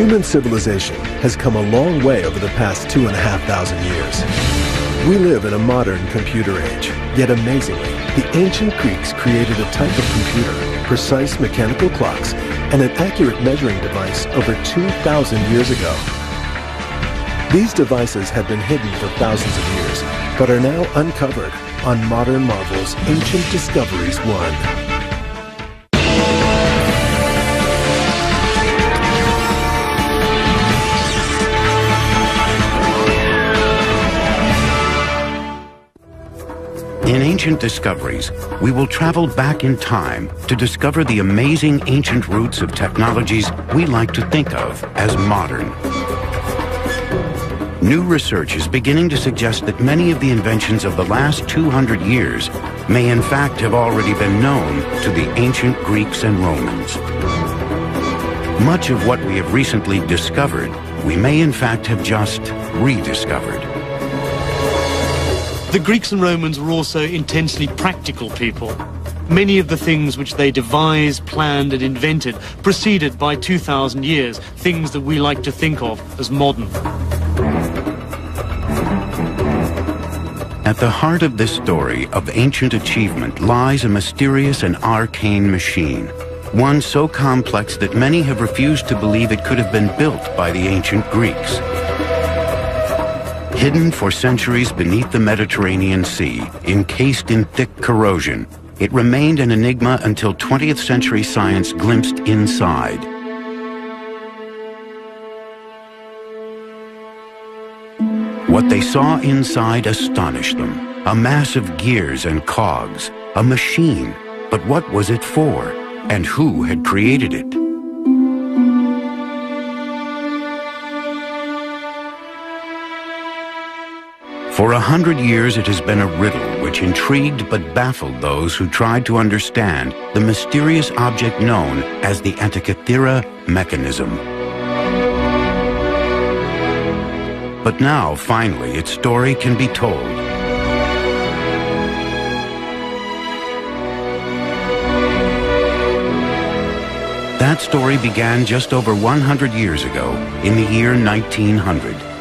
Human civilization has come a long way over the past 2,500 years. We live in a modern computer age, yet amazingly, the ancient Greeks created a type of computer, precise mechanical clocks, and an accurate measuring device over 2,000 years ago. These devices have been hidden for thousands of years, but are now uncovered on Modern Marvel's Ancient Discoveries 1. In Ancient Discoveries, we will travel back in time to discover the amazing ancient roots of technologies we like to think of as modern. New research is beginning to suggest that many of the inventions of the last 200 years may in fact have already been known to the ancient Greeks and Romans. Much of what we have recently discovered, we may in fact have just rediscovered. The Greeks and Romans were also intensely practical people. Many of the things which they devised, planned and invented preceded by 2,000 years, things that we like to think of as modern. At the heart of this story of ancient achievement lies a mysterious and arcane machine, one so complex that many have refused to believe it could have been built by the ancient Greeks. Hidden for centuries beneath the Mediterranean Sea, encased in thick corrosion, it remained an enigma until 20th century science glimpsed inside. What they saw inside astonished them. A mass of gears and cogs, a machine. But what was it for? And who had created it? For 100 years it has been a riddle which intrigued but baffled those who tried to understand the mysterious object known as the Antikythera mechanism. But now, finally, its story can be told. That story began just over 100 years ago, in the year 1900.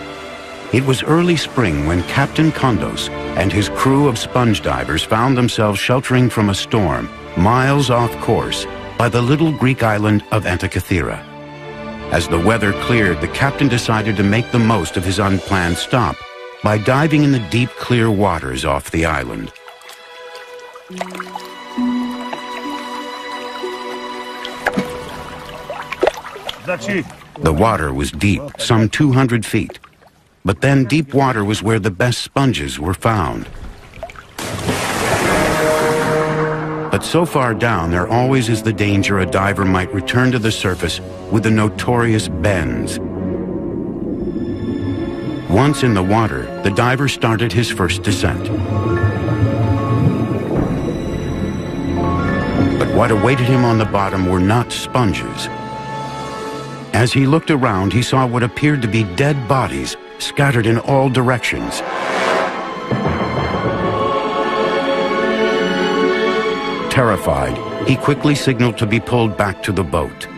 It was early spring when Captain Kondos and his crew of sponge divers found themselves sheltering from a storm, miles off course, by the little Greek island of Antikythera. As the weather cleared, the captain decided to make the most of his unplanned stop by diving in the deep, clear waters off the island. The water was deep, some 200 feet. But then deep water was where the best sponges were found. But so far down, there always is the danger a diver might return to the surface with the notorious bends. Once in the water, the diver started his first descent. But what awaited him on the bottom were not sponges. As he looked around, he saw what appeared to be dead bodies scattered in all directions. Terrified, he quickly signaled to be pulled back to the boat.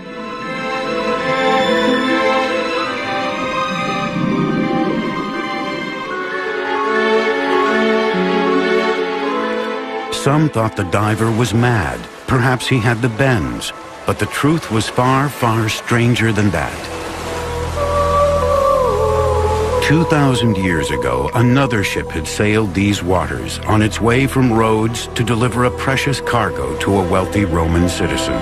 Some thought the diver was mad. Perhaps he had the bends. But the truth was far, far stranger than that. 2,000 years ago, another ship had sailed these waters on its way from Rhodes to deliver a precious cargo to a wealthy Roman citizen.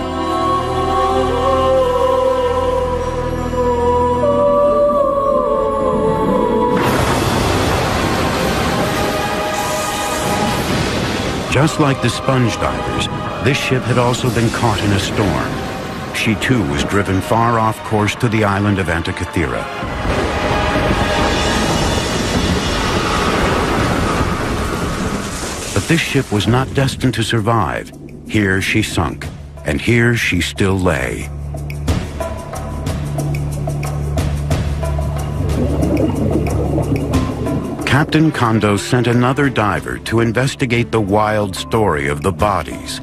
Just like the sponge divers, this ship had also been caught in a storm. She too was driven far off course to the island of Antikythera. But this ship was not destined to survive. Here she sunk, and here she still lay. Captain Kondos sent another diver to investigate the wild story of the bodies.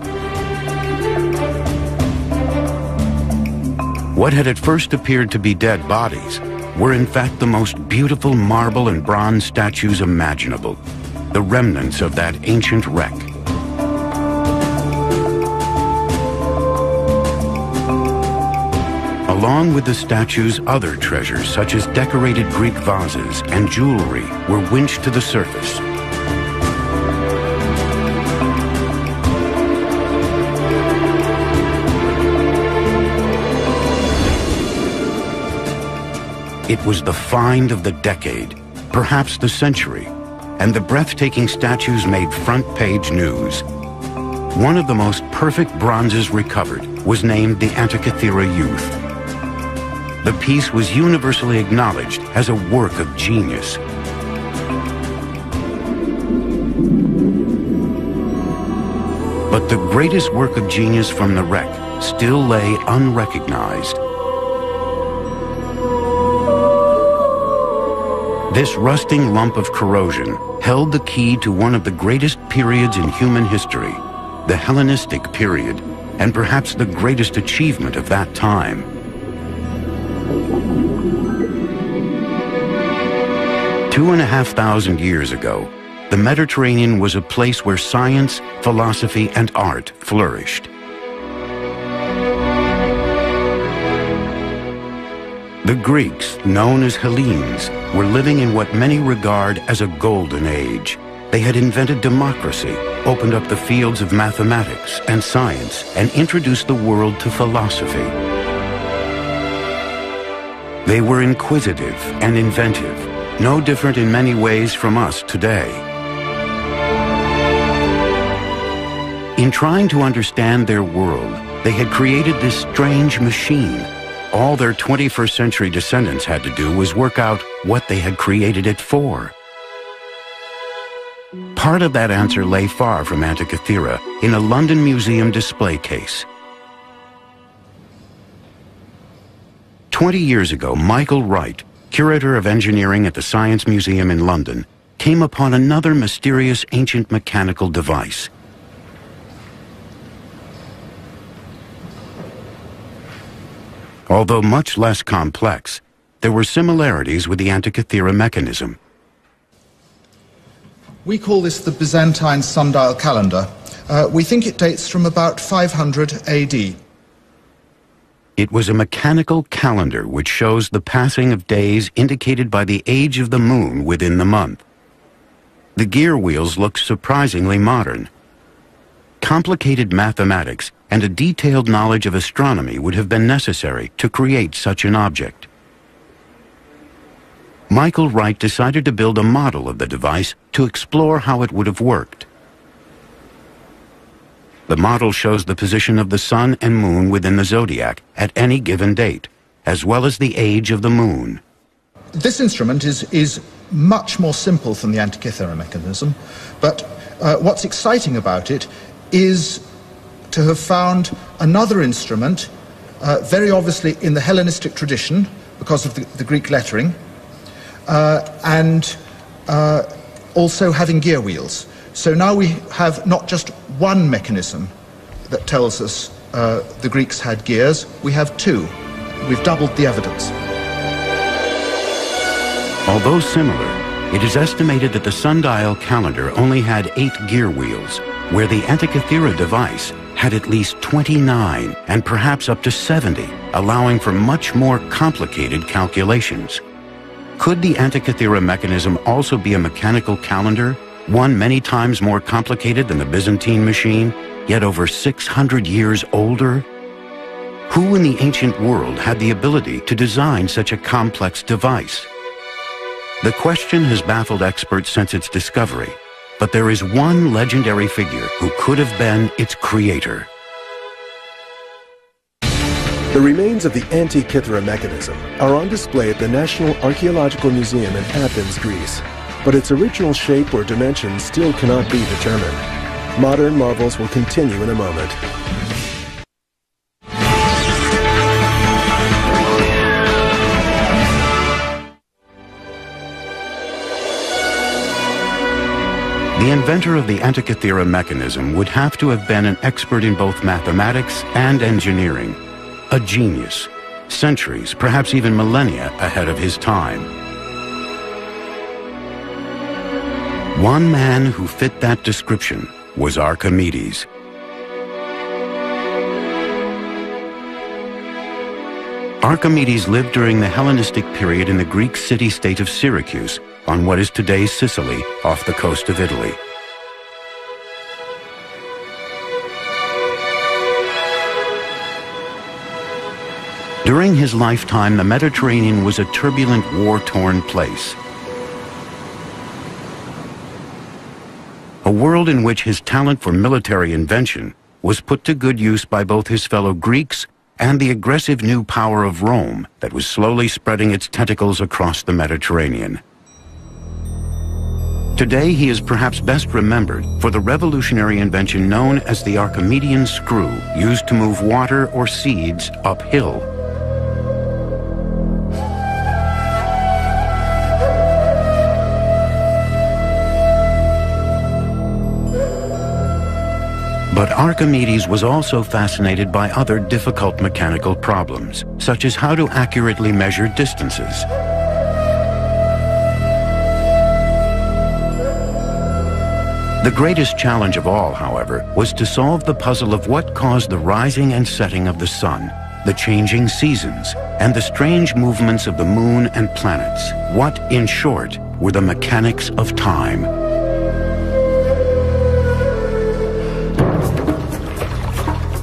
What had at first appeared to be dead bodies were in fact the most beautiful marble and bronze statues imaginable, the remnants of that ancient wreck. Along with the statues, other treasures such as decorated Greek vases and jewelry were winched to the surface. It was the find of the decade, perhaps the century, and the breathtaking statues made front-page news. One of the most perfect bronzes recovered was named the Antikythera Youth. The piece was universally acknowledged as a work of genius. But the greatest work of genius from the wreck still lay unrecognized. This rusting lump of corrosion held the key to one of the greatest periods in human history, the Hellenistic period, and perhaps the greatest achievement of that time. Two and a half thousand years ago, the Mediterranean was a place where science, philosophy, and art flourished. The Greeks, known as Hellenes, were living in what many regard as a golden age. They had invented democracy, opened up the fields of mathematics and science, and introduced the world to philosophy. They were inquisitive and inventive, no different in many ways from us today. In trying to understand their world, they had created this strange machine. All their 21st century descendants had to do was work out what they had created it for. Part of that answer lay far from Antikythera in a London museum display case. 20 years ago, Michael Wright, curator of engineering at the Science Museum in London, came upon another mysterious ancient mechanical device. Although much less complex, there were similarities with the Antikythera mechanism. We call this the Byzantine sundial calendar. We think it dates from about 500 AD. It was a mechanical calendar which shows the passing of days indicated by the age of the moon within the month. The gear wheels look surprisingly modern. Complicated mathematics and a detailed knowledge of astronomy would have been necessary to create such an object. Michael Wright decided to build a model of the device to explore how it would have worked. The model shows the position of the sun and moon within the zodiac at any given date, as well as the age of the moon. This instrument is much more simple than the Antikythera mechanism, but what's exciting about it is to have found another instrument, very obviously in the Hellenistic tradition because of the Greek lettering, and also having gear wheels. So now we have not just one mechanism that tells us the Greeks had gears, we have two. We've doubled the evidence. Although similar, it is estimated that the sundial calendar only had 8 gear wheels, where the Antikythera device had at least 29 and perhaps up to 70, allowing for much more complicated calculations. Could the Antikythera mechanism also be a mechanical calendar, one many times more complicated than the Byzantine machine, yet over 600 years older? Who in the ancient world had the ability to design such a complex device? The question has baffled experts since its discovery, but there is one legendary figure who could have been its creator. The remains of the Antikythera mechanism are on display at the National Archaeological Museum in Athens, Greece, but its original shape or dimensions still cannot be determined. Modern marvels will continue in a moment. The inventor of the Antikythera mechanism would have to have been an expert in both mathematics and engineering, a genius, centuries, perhaps even millennia ahead of his time. One man who fit that description was Archimedes. Archimedes lived during the Hellenistic period in the Greek city-state of Syracuse, on what is today Sicily, off the coast of Italy. During his lifetime, the Mediterranean was a turbulent, war-torn place. A world in which his talent for military invention was put to good use by both his fellow Greeks and the aggressive new power of Rome that was slowly spreading its tentacles across the Mediterranean. Today, he is perhaps best remembered for the revolutionary invention known as the Archimedean screw, used to move water or seeds uphill. But Archimedes was also fascinated by other difficult mechanical problems, such as how to accurately measure distances. The greatest challenge of all, however, was to solve the puzzle of what caused the rising and setting of the sun, the changing seasons, and the strange movements of the moon and planets. What, in short, were the mechanics of time?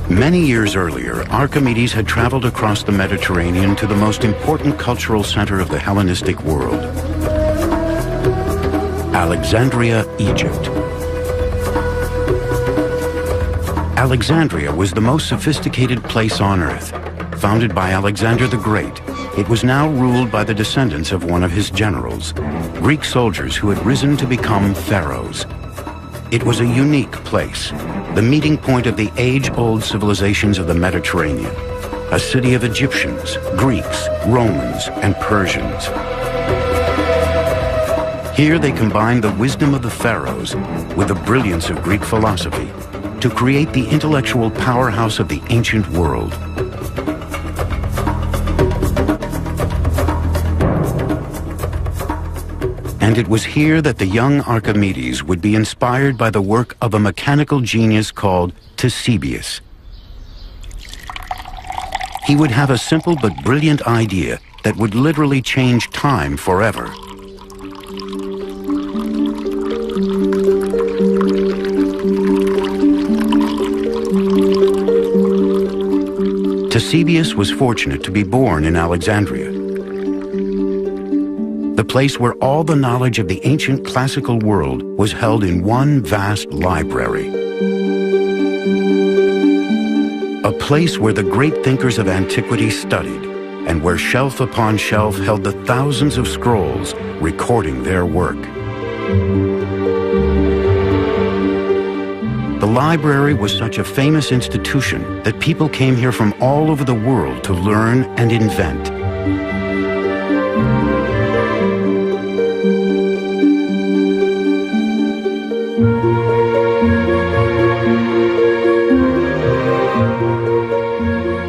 Many years earlier, Archimedes had traveled across the Mediterranean to the most important cultural center of the Hellenistic world, Alexandria, Egypt. Alexandria was the most sophisticated place on earth. Founded by Alexander the Great, it was now ruled by the descendants of one of his generals, Greek soldiers who had risen to become pharaohs. It was a unique place, the meeting point of the age-old civilizations of the Mediterranean, a city of Egyptians, Greeks, Romans, and Persians. Here they combined the wisdom of the pharaohs with the brilliance of Greek philosophy to create the intellectual powerhouse of the ancient world. And it was here that the young Archimedes would be inspired by the work of a mechanical genius called Ctesibius. He would have a simple but brilliant idea that would literally change time forever. Ctesibius was fortunate to be born in Alexandria, the place where all the knowledge of the ancient classical world was held in one vast library. A place where the great thinkers of antiquity studied, and where shelf upon shelf held the thousands of scrolls recording their work. The library was such a famous institution that people came here from all over the world to learn and invent.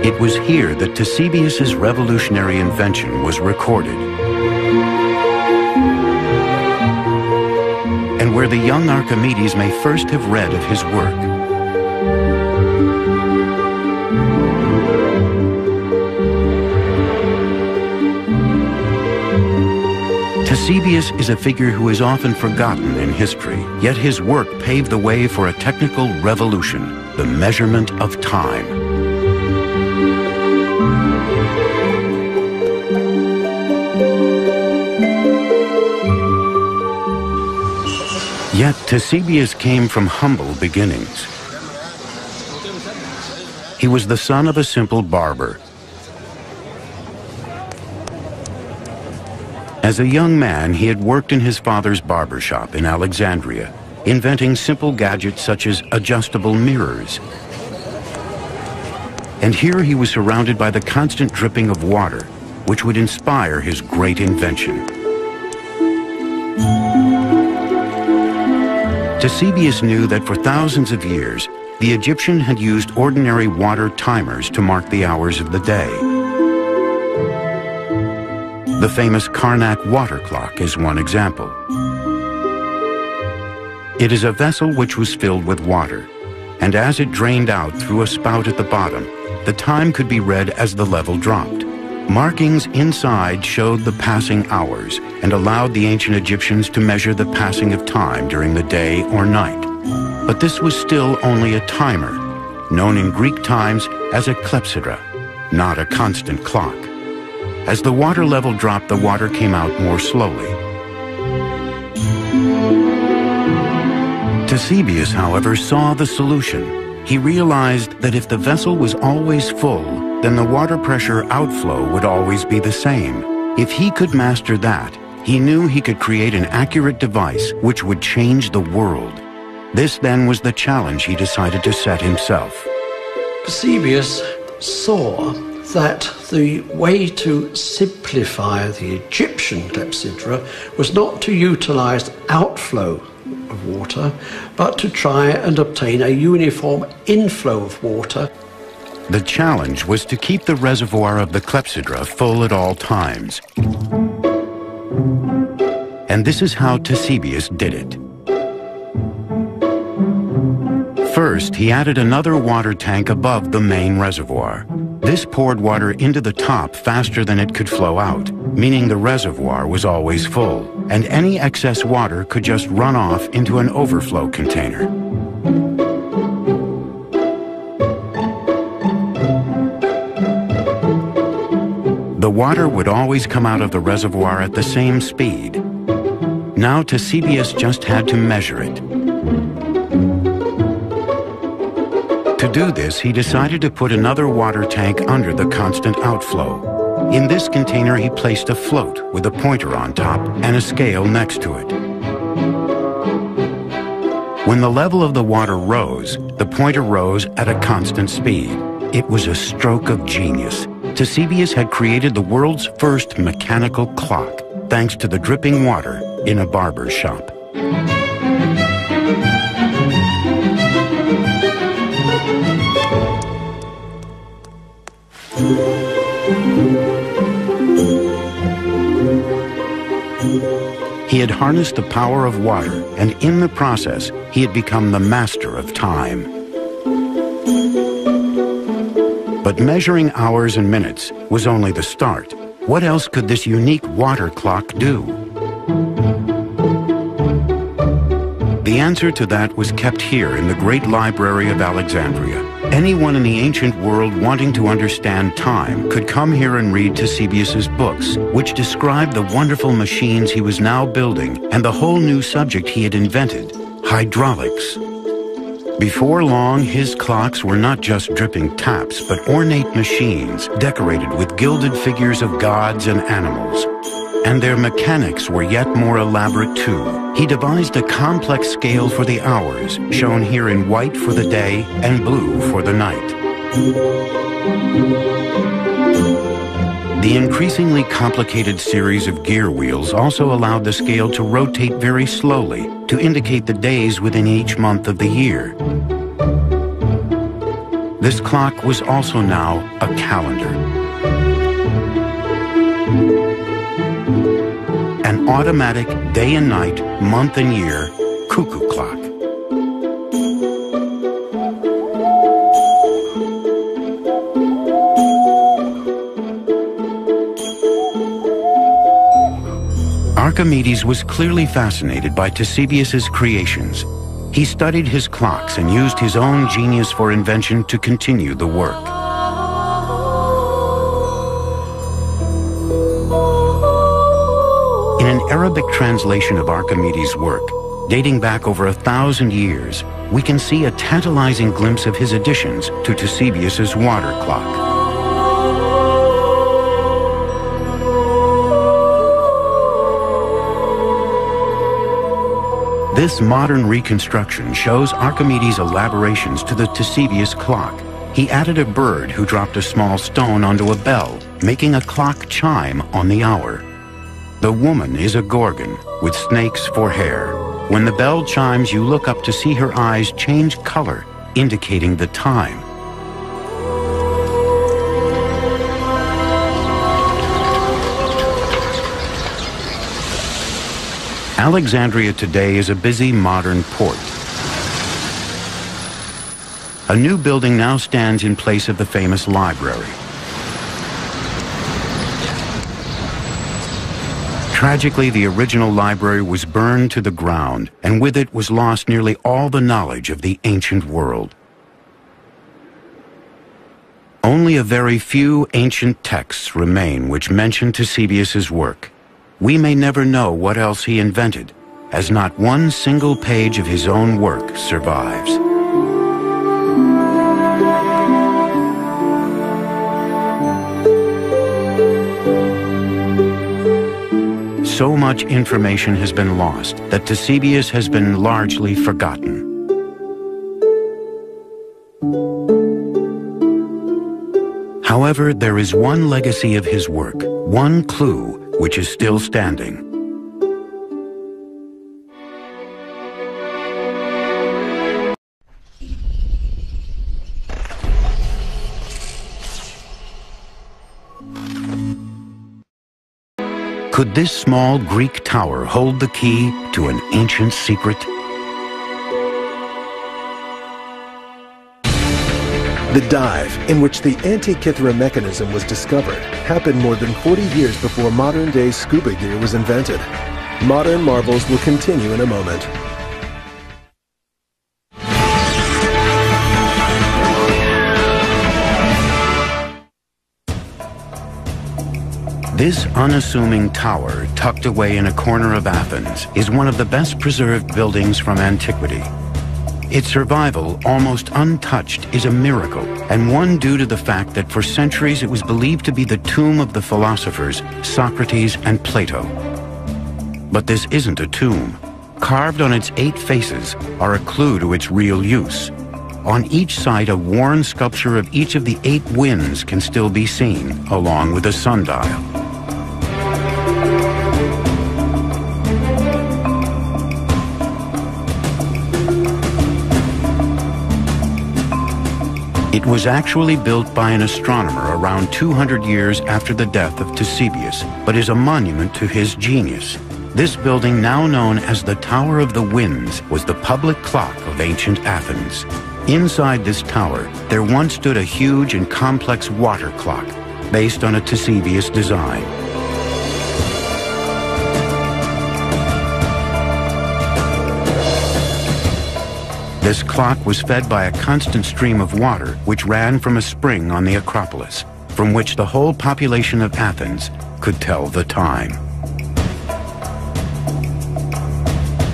It was here that Ctesibius's revolutionary invention was recorded, and where the young Archimedes may first have read of his work. Ctesibius is a figure who is often forgotten in history, yet his work paved the way for a technical revolution, the measurement of time. Yet Ctesibius came from humble beginnings. He was the son of a simple barber. As a young man, he had worked in his father's barber shop in Alexandria, inventing simple gadgets such as adjustable mirrors. And here he was surrounded by the constant dripping of water, which would inspire his great invention. Ctesibius knew that for thousands of years, the Egyptian had used ordinary water timers to mark the hours of the day. The famous Karnak water clock is one example. It is a vessel which was filled with water, and as it drained out through a spout at the bottom, the time could be read as the level dropped. Markings inside showed the passing hours and allowed the ancient Egyptians to measure the passing of time during the day or night. But this was still only a timer, known in Greek times as a clepsydra, not a constant clock. As the water level dropped, the water came out more slowly. Ctesibius, however, saw the solution. He realized that if the vessel was always full, then the water pressure outflow would always be the same. If he could master that, he knew he could create an accurate device which would change the world. This then was the challenge he decided to set himself. Ctesibius saw that the way to simplify the Egyptian clepsydra was not to utilize outflow of water, but to try and obtain a uniform inflow of water. The challenge was to keep the reservoir of the clepsydra full at all times. And this is how Ctesibius did it. First, he added another water tank above the main reservoir. This poured water into the top faster than it could flow out, meaning the reservoir was always full, and any excess water could just run off into an overflow container. The water would always come out of the reservoir at the same speed. Now Ctesibius just had to measure it. To do this, he decided to put another water tank under the constant outflow. In this container, he placed a float with a pointer on top and a scale next to it. When the level of the water rose, the pointer rose at a constant speed. It was a stroke of genius. Ctesibius had created the world's first mechanical clock, thanks to the dripping water in a barber's shop. He had harnessed the power of water, and in the process, he had become the master of time. But measuring hours and minutes was only the start. What else could this unique water clock do? The answer to that was kept here in the great library of Alexandria. Anyone in the ancient world wanting to understand time could come here and read Ctesibius's books, which described the wonderful machines he was now building and the whole new subject he had invented, hydraulics. Before long, his clocks were not just dripping taps, but ornate machines decorated with gilded figures of gods and animals. And their mechanics were yet more elaborate too. He devised a complex scale for the hours, shown here in white for the day and blue for the night. The increasingly complicated series of gear wheels also allowed the scale to rotate very slowly to indicate the days within each month of the year. This clock was also now a calendar. An automatic day and night, month and year cuckoo clock. Archimedes was clearly fascinated by Ctesibius's creations. He studied his clocks and used his own genius for invention to continue the work. In an Arabic translation of Archimedes' work, dating back over 1,000 years, we can see a tantalizing glimpse of his additions to Ctesibius's water clock. This modern reconstruction shows Archimedes' elaborations to the Ctesibius clock. He added a bird who dropped a small stone onto a bell, making a clock chime on the hour. The woman is a Gorgon with snakes for hair. When the bell chimes, you look up to see her eyes change color, indicating the time. Alexandria today is a busy modern port. A new building now stands in place of the famous library. Tragically, the original library was burned to the ground, and with it was lost nearly all the knowledge of the ancient world. Only a very few ancient texts remain which mention Ctesibius's work. We may never know what else he invented, as not one single page of his own work survives. So much information has been lost that Ctesibius has been largely forgotten. However, there is one legacy of his work, one clue which is still standing. Could this small Greek tower hold the key to an ancient secret? The dive, in which the Antikythera mechanism was discovered, happened more than 40 years before modern-day scuba gear was invented. Modern marvels will continue in a moment. This unassuming tower, tucked away in a corner of Athens, is one of the best preserved buildings from antiquity. Its survival, almost untouched, is a miracle, and one due to the fact that for centuries it was believed to be the tomb of the philosophers Socrates and Plato. But this isn't a tomb. Carved on its 8 faces are a clue to its real use. On each side, a worn sculpture of each of the 8 winds can still be seen, along with a sundial. It was actually built by an astronomer around 200 years after the death of Ctesibius, but is a monument to his genius. This building, now known as the Tower of the Winds, was the public clock of ancient Athens. Inside this tower, there once stood a huge and complex water clock, based on a Ctesibius design. This clock was fed by a constant stream of water which ran from a spring on the Acropolis, from which the whole population of Athens could tell the time.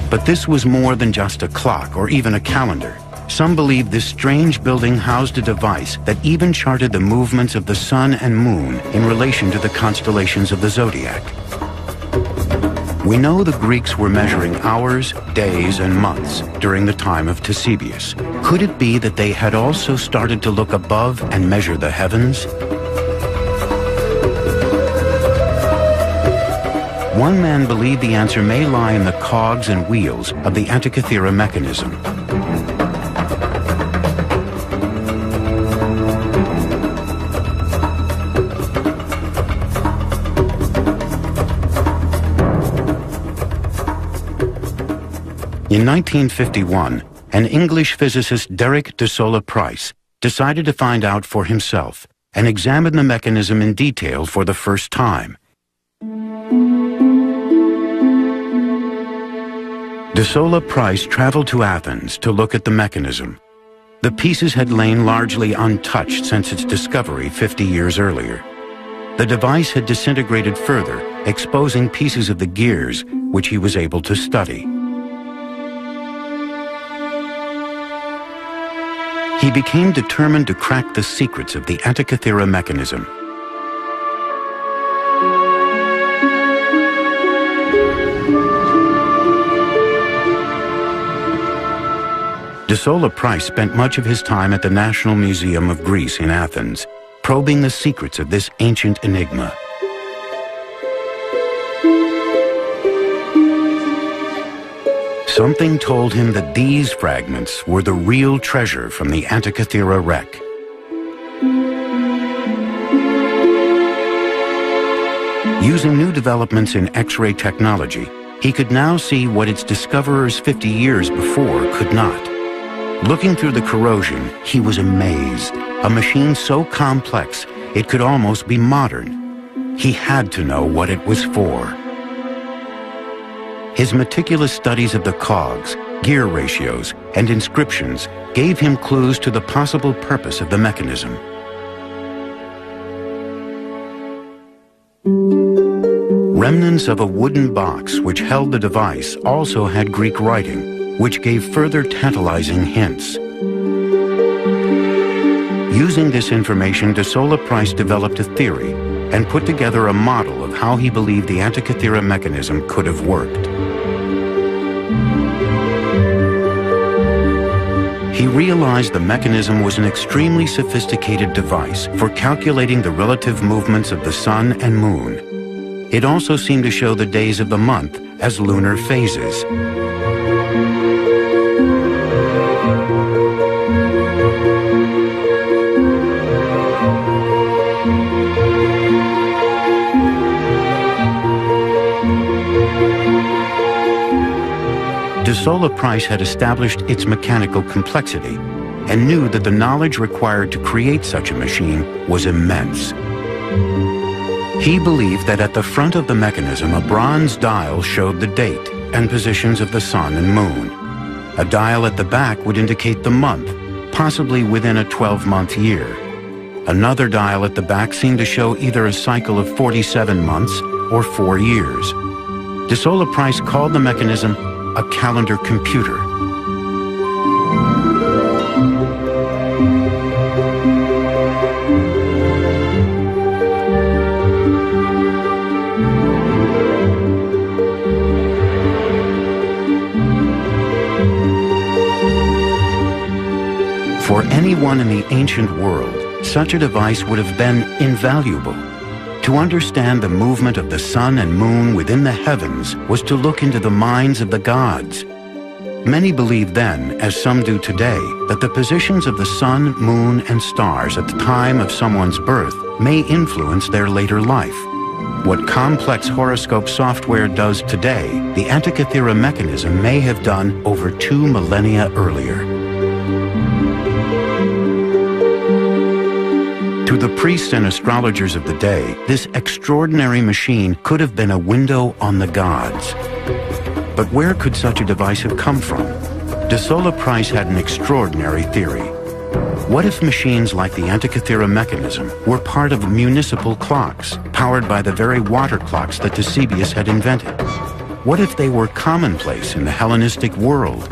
But this was more than just a clock or even a calendar. Some believe this strange building housed a device that even charted the movements of the sun and moon in relation to the constellations of the zodiac. We know the Greeks were measuring hours, days, and months during the time of Ctesibius. Could it be that they had also started to look above and measure the heavens? One man believed the answer may lie in the cogs and wheels of the Antikythera mechanism. In 1951, an English physicist, Derek de Solla Price, decided to find out for himself and examine the mechanism in detail for the first time. De Solla Price traveled to Athens to look at the mechanism. The pieces had lain largely untouched since its discovery 50 years earlier. The device had disintegrated further, exposing pieces of the gears, which he was able to study. He became determined to crack the secrets of the Antikythera mechanism. De Solla Price spent much of his time at the National Museum of Greece in Athens, probing the secrets of this ancient enigma. Something told him that these fragments were the real treasure from the Antikythera wreck. Using new developments in X-ray technology, He could now see what its discoverers 50 years before could not. Looking through the corrosion, he was amazed. A machine so complex, it could almost be modern. He had to know what it was for. His meticulous studies of the cogs, gear ratios, and inscriptions gave him clues to the possible purpose of the mechanism. Remnants of a wooden box which held the device also had Greek writing, which gave further tantalizing hints. Using this information, de Sola Price developed a theory and put together a model of how he believed the Antikythera mechanism could have worked. He realized the mechanism was an extremely sophisticated device for calculating the relative movements of the sun and moon. It also seemed to show the days of the month as lunar phases. De Sola Price had established its mechanical complexity and knew that the knowledge required to create such a machine was immense. He believed that at the front of the mechanism, a bronze dial showed the date and positions of the sun and moon. A dial at the back would indicate the month, possibly within a 12-month year. Another dial at the back seemed to show either a cycle of 47 months or 4 years. De Sola Price called the mechanism a calendar computer. For anyone in the ancient world, such a device would have been invaluable. To understand the movement of the sun and moon within the heavens was to look into the minds of the gods. Many believed then, as some do today, that the positions of the sun, moon, and stars at the time of someone's birth may influence their later life. What complex horoscope software does today, the Antikythera mechanism may have done over 2 millennia earlier. To the priests and astrologers of the day, this extraordinary machine could have been a window on the gods. But where could such a device have come from? De Sola Price had an extraordinary theory. What if machines like the Antikythera mechanism were part of municipal clocks, powered by the very water clocks that Eusebius had invented? What if they were commonplace in the Hellenistic world?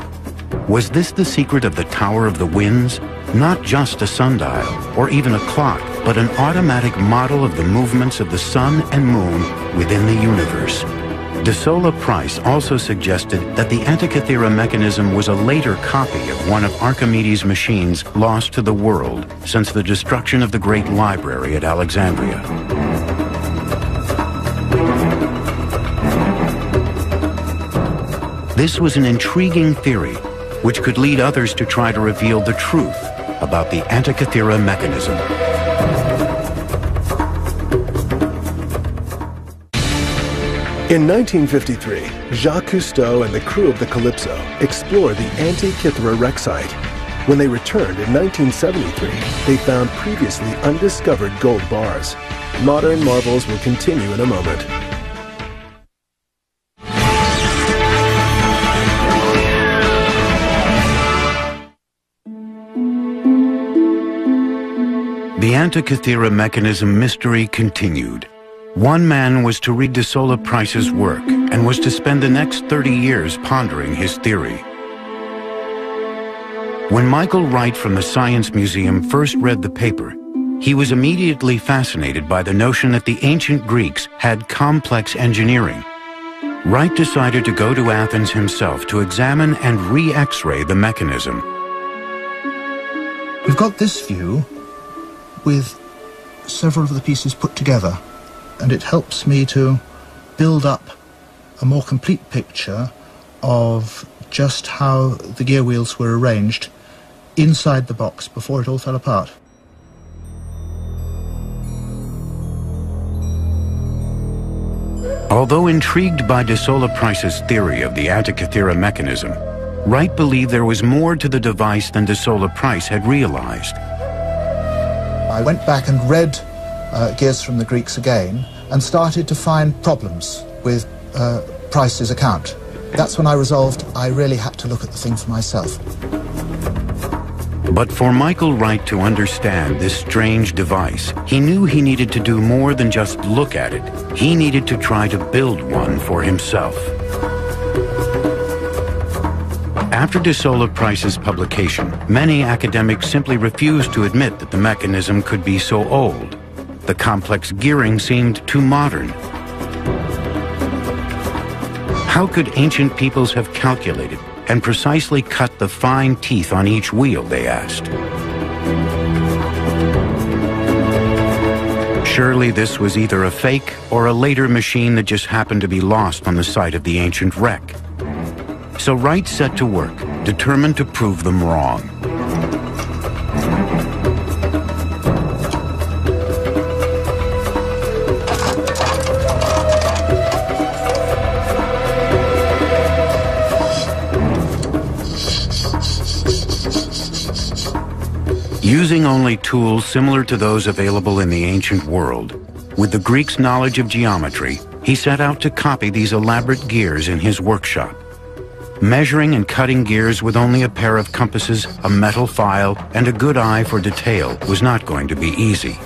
Was this the secret of the Tower of the Winds? Not just a sundial or even a clock, but an automatic model of the movements of the sun and moon within the universe. De Sola Price also suggested that the Antikythera mechanism was a later copy of one of Archimedes' machines lost to the world since the destruction of the Great Library at Alexandria. This was an intriguing theory, which could lead others to try to reveal the truth about the Antikythera mechanism. In 1953, Jacques Cousteau and the crew of the Calypso explored the Antikythera wreck site. When they returned in 1973, they found previously undiscovered gold bars. Modern marvels will continue in a moment. The Antikythera mechanism mystery continued. One man was to read De Sola Price's work and was to spend the next 30 years pondering his theory. When Michael Wright from the Science Museum first read the paper, he was immediately fascinated by the notion that the ancient Greeks had complex engineering. Wright decided to go to Athens himself to examine and re-X-ray the mechanism. We've got this view with several of the pieces put together, and it helps me to build up a more complete picture of just how the gear wheels were arranged inside the box before it all fell apart. Although intrigued by de Sola Price's theory of the Antikythera mechanism, Wright believed there was more to the device than de Sola Price had realized. I went back and read Gears from the Greeks again and started to find problems with Price's account. That's when I resolved I really had to look at the thing for myself. But for Michael Wright to understand this strange device, he knew he needed to do more than just look at it. He needed to try to build one for himself. After de Sola Price's publication, many academics simply refused to admit that the mechanism could be so old. The complex gearing seemed too modern. How could ancient peoples have calculated and precisely cut the fine teeth on each wheel, they asked. Surely this was either a fake or a later machine that just happened to be lost on the site of the ancient wreck. So Wright set to work, determined to prove them wrong. Using only tools similar to those available in the ancient world, with the Greeks' knowledge of geometry, he set out to copy these elaborate gears in his workshop. Measuring and cutting gears with only a pair of compasses, a metal file, and a good eye for detail was not going to be easy.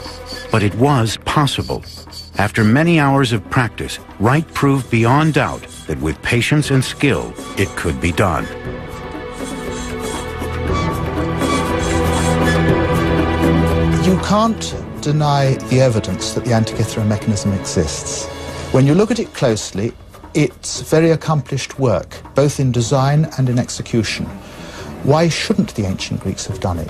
But it was possible. After many hours of practice, Wright proved beyond doubt that with patience and skill, it could be done. You can't deny the evidence that the Antikythera mechanism exists. When you look at it closely, it's very accomplished work, both in design and in execution. Why shouldn't the ancient Greeks have done it?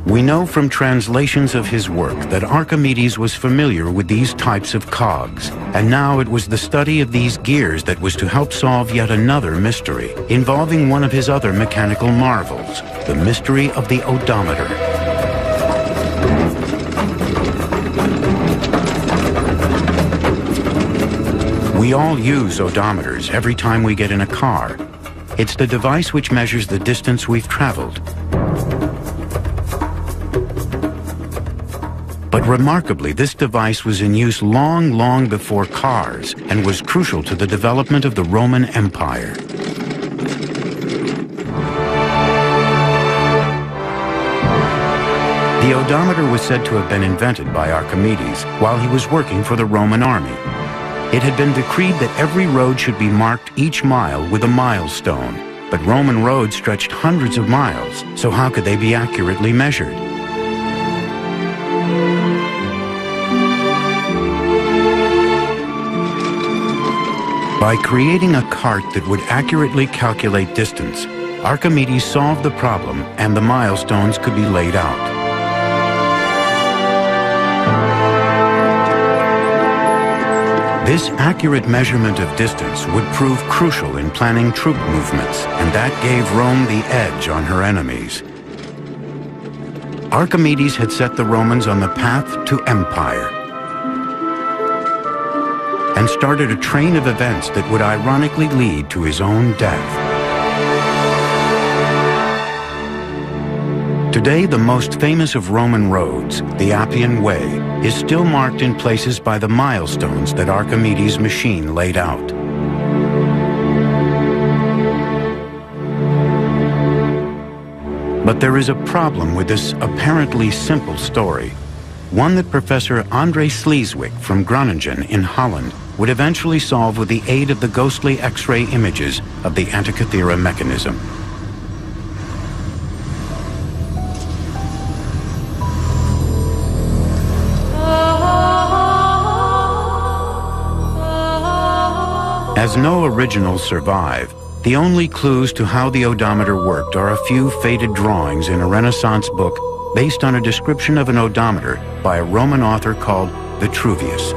We know from translations of his work that Archimedes was familiar with these types of cogs, and now it was the study of these gears that was to help solve yet another mystery, involving one of his other mechanical marvels, the mystery of the odometer. We all use odometers every time we get in a car. It's the device which measures the distance we've traveled. But remarkably, this device was in use long before cars and was crucial to the development of the Roman Empire. The odometer was said to have been invented by Archimedes while he was working for the Roman army. It had been decreed that every road should be marked each mile with a milestone, but Roman roads stretched hundreds of miles, so how could they be accurately measured? By creating a cart that would accurately calculate distance, Archimedes solved the problem and the milestones could be laid out. This accurate measurement of distance would prove crucial in planning troop movements, and that gave Rome the edge on her enemies. Archimedes had set the Romans on the path to empire and started a train of events that would ironically lead to his own death. Today, the most famous of Roman roads, the Appian Way, is still marked in places by the milestones that Archimedes' machine laid out. But there is a problem with this apparently simple story, one that Professor André Sleeswyk from Groningen in Holland would eventually solve with the aid of the ghostly X-ray images of the Antikythera mechanism. As no originals survive, the only clues to how the odometer worked are a few faded drawings in a Renaissance book based on a description of an odometer by a Roman author called Vitruvius.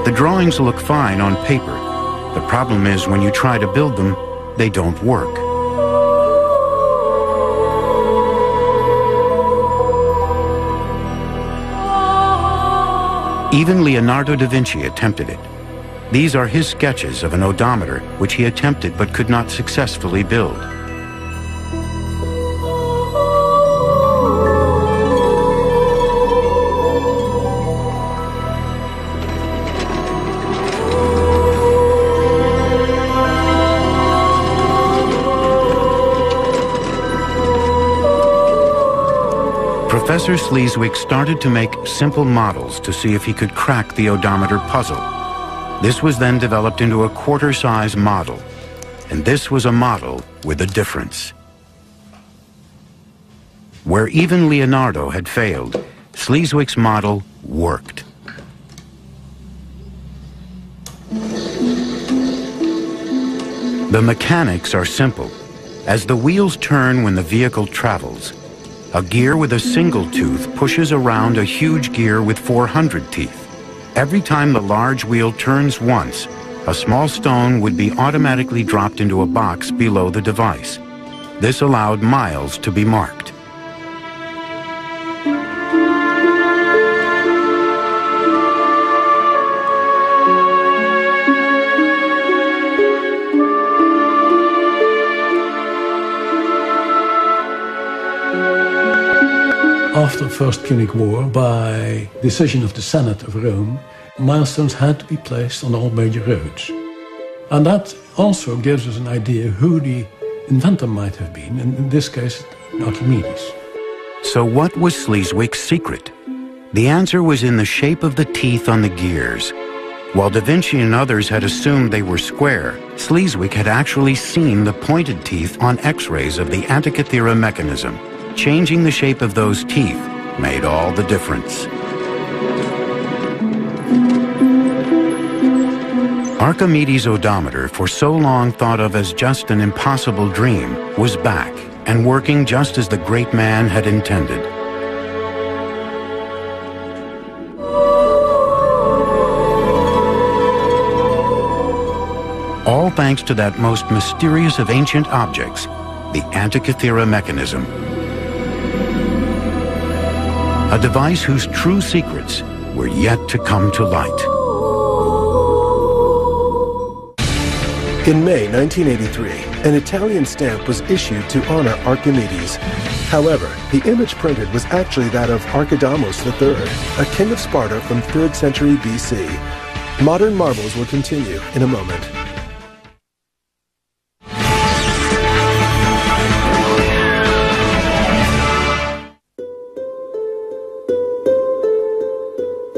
The drawings look fine on paper. The problem is when you try to build them, they don't work. Even Leonardo da Vinci attempted it. These are his sketches of an odometer which he attempted but could not successfully build. Professor Sleeswick started to make simple models to see if he could crack the odometer puzzle. This was then developed into a quarter-size model, and this was a model with a difference. Where even Leonardo had failed, Sleeswick's model worked. The mechanics are simple. As the wheels turn when the vehicle travels, a gear with a single tooth pushes around a huge gear with 400 teeth. Every time the large wheel turns once, a small stone would be automatically dropped into a box below the device. This allowed miles to be marked. After the First Punic War, by decision of the Senate of Rome, milestones had to be placed on all major roads. And that also gives us an idea who the inventor might have been, and in this case, Archimedes. So what was Sleeswick's secret? The answer was in the shape of the teeth on the gears. While Da Vinci and others had assumed they were square, Sleeswick had actually seen the pointed teeth on X-rays of the Antikythera mechanism. Changing the shape of those teeth made all the difference. Archimedes' odometer, for so long thought of as just an impossible dream, was back and working just as the great man had intended. All thanks to that most mysterious of ancient objects, the Antikythera mechanism. A device whose true secrets were yet to come to light. In May 1983, an Italian stamp was issued to honor Archimedes. However, the image printed was actually that of Archidamos III, a king of Sparta from 3rd century BC. Modern marvels will continue in a moment.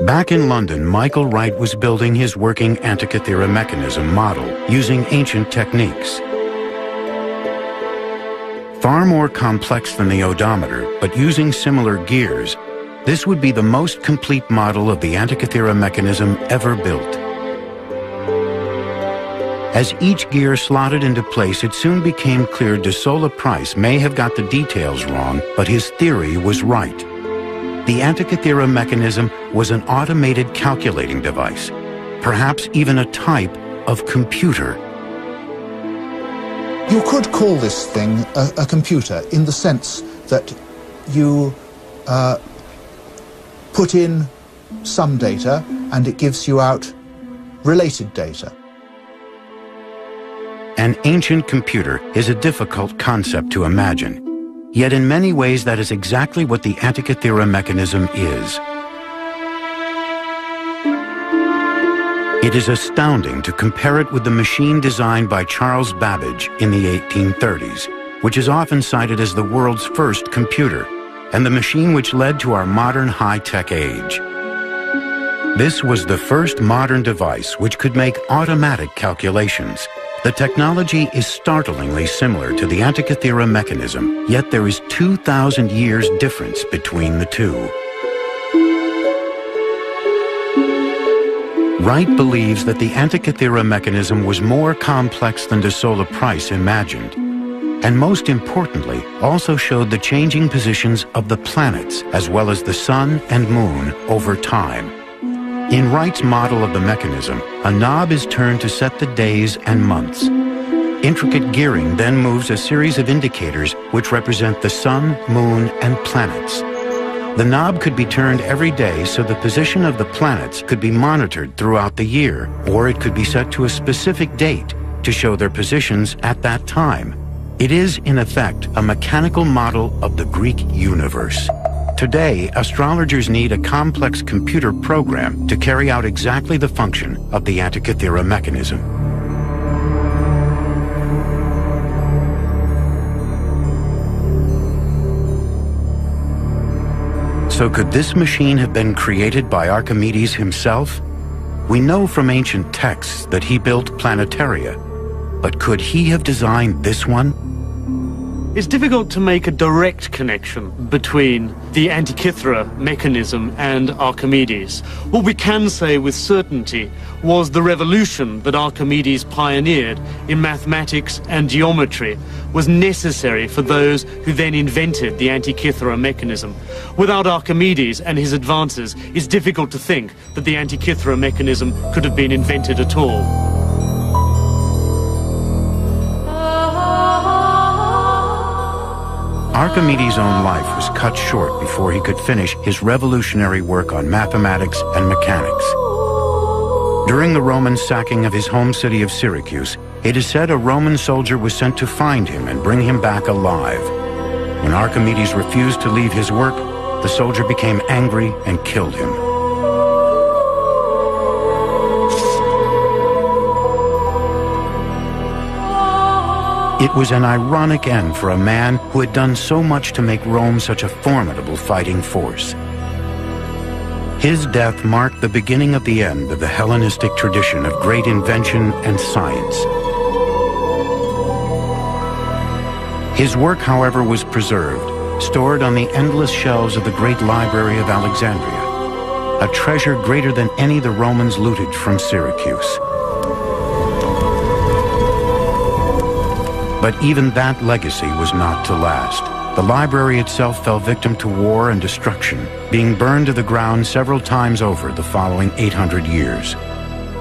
Back in London, Michael Wright was building his working Antikythera mechanism model using ancient techniques. Far more complex than the odometer, but using similar gears, this would be the most complete model of the Antikythera mechanism ever built. As each gear slotted into place, it soon became clear de Sola Price may have got the details wrong, but his theory was right. The Antikythera mechanism was an automated calculating device, perhaps even a type of computer. You could call this thing a computer in the sense that you put in some data and it gives you out related data. An ancient computer is a difficult concept to imagine. Yet in many ways that is exactly what the Antikythera mechanism is. It is astounding to compare it with the machine designed by Charles Babbage in the 1830s, which is often cited as the world's first computer, and the machine which led to our modern high-tech age. This was the first modern device which could make automatic calculations. The technology is startlingly similar to the Antikythera mechanism, yet there is 2,000 years difference between the two. Wright believes that the Antikythera mechanism was more complex than de Sola Price imagined, and most importantly, also showed the changing positions of the planets as well as the sun and moon over time. In Wright's model of the mechanism, a knob is turned to set the days and months. Intricate gearing then moves a series of indicators which represent the sun, moon, and planets. The knob could be turned every day so the position of the planets could be monitored throughout the year, or it could be set to a specific date to show their positions at that time. It is, in effect, a mechanical model of the Greek universe. Today, astrologers need a complex computer program to carry out exactly the function of the Antikythera mechanism. So could this machine have been created by Archimedes himself? We know from ancient texts that he built planetaria, but could he have designed this one? It's difficult to make a direct connection between the Antikythera mechanism and Archimedes. What we can say with certainty was the revolution that Archimedes pioneered in mathematics and geometry was necessary for those who then invented the Antikythera mechanism. Without Archimedes and his advances, it's difficult to think that the Antikythera mechanism could have been invented at all. Archimedes' own life was cut short before he could finish his revolutionary work on mathematics and mechanics. During the Roman sacking of his home city of Syracuse, it is said a Roman soldier was sent to find him and bring him back alive. When Archimedes refused to leave his work, the soldier became angry and killed him. It was an ironic end for a man who had done so much to make Rome such a formidable fighting force. His death marked the beginning of the end of the Hellenistic tradition of great invention and science. His work, however, was preserved, stored on the endless shelves of the great library of Alexandria, a treasure greater than any the Romans looted from Syracuse. But even that legacy was not to last. The library itself fell victim to war and destruction, being burned to the ground several times over the following 800 years.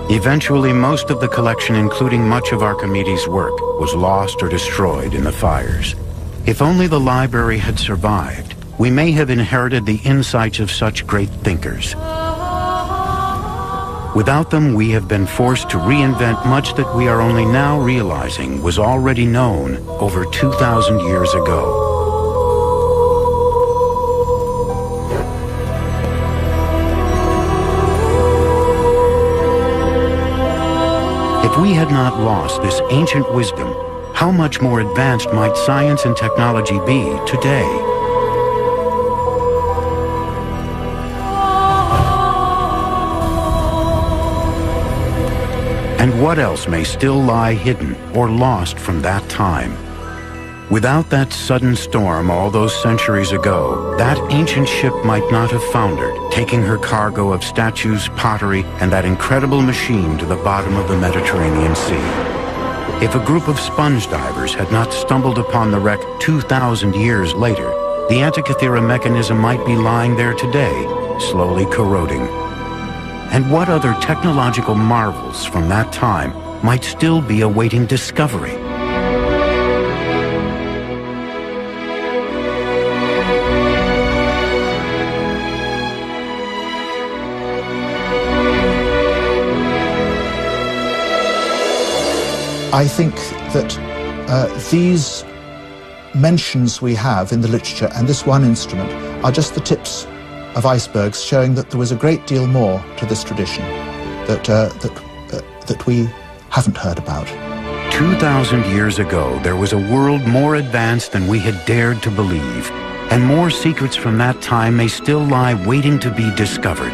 Eventually, most of the collection, including much of Archimedes' work, was lost or destroyed in the fires. If only the library had survived, we may have inherited the insights of such great thinkers. Without them, we have been forced to reinvent much that we are only now realizing was already known over 2,000 years ago. If we had not lost this ancient wisdom, how much more advanced might science and technology be today? And what else may still lie hidden or lost from that time? Without that sudden storm all those centuries ago, that ancient ship might not have foundered, taking her cargo of statues, pottery, and that incredible machine to the bottom of the Mediterranean Sea. If a group of sponge divers had not stumbled upon the wreck 2,000 years later, the Antikythera mechanism might be lying there today, slowly corroding. And what other technological marvels from that time might still be awaiting discovery? I think that these mentions we have in the literature and this one instrument are just the tips of icebergs showing that there was a great deal more to this tradition that we haven't heard about. 2,000 years ago, there was a world more advanced than we had dared to believe, and more secrets from that time may still lie waiting to be discovered.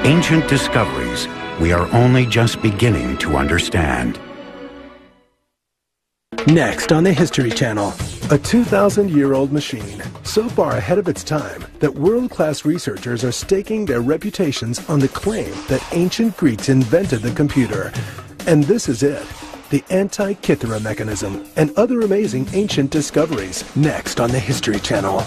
Ancient discoveries we are only just beginning to understand. Next on the History Channel, a 2,000-year-old machine, so far ahead of its time that world-class researchers are staking their reputations on the claim that ancient Greeks invented the computer. And this is it, the Antikythera mechanism and other amazing ancient discoveries, next on the History Channel.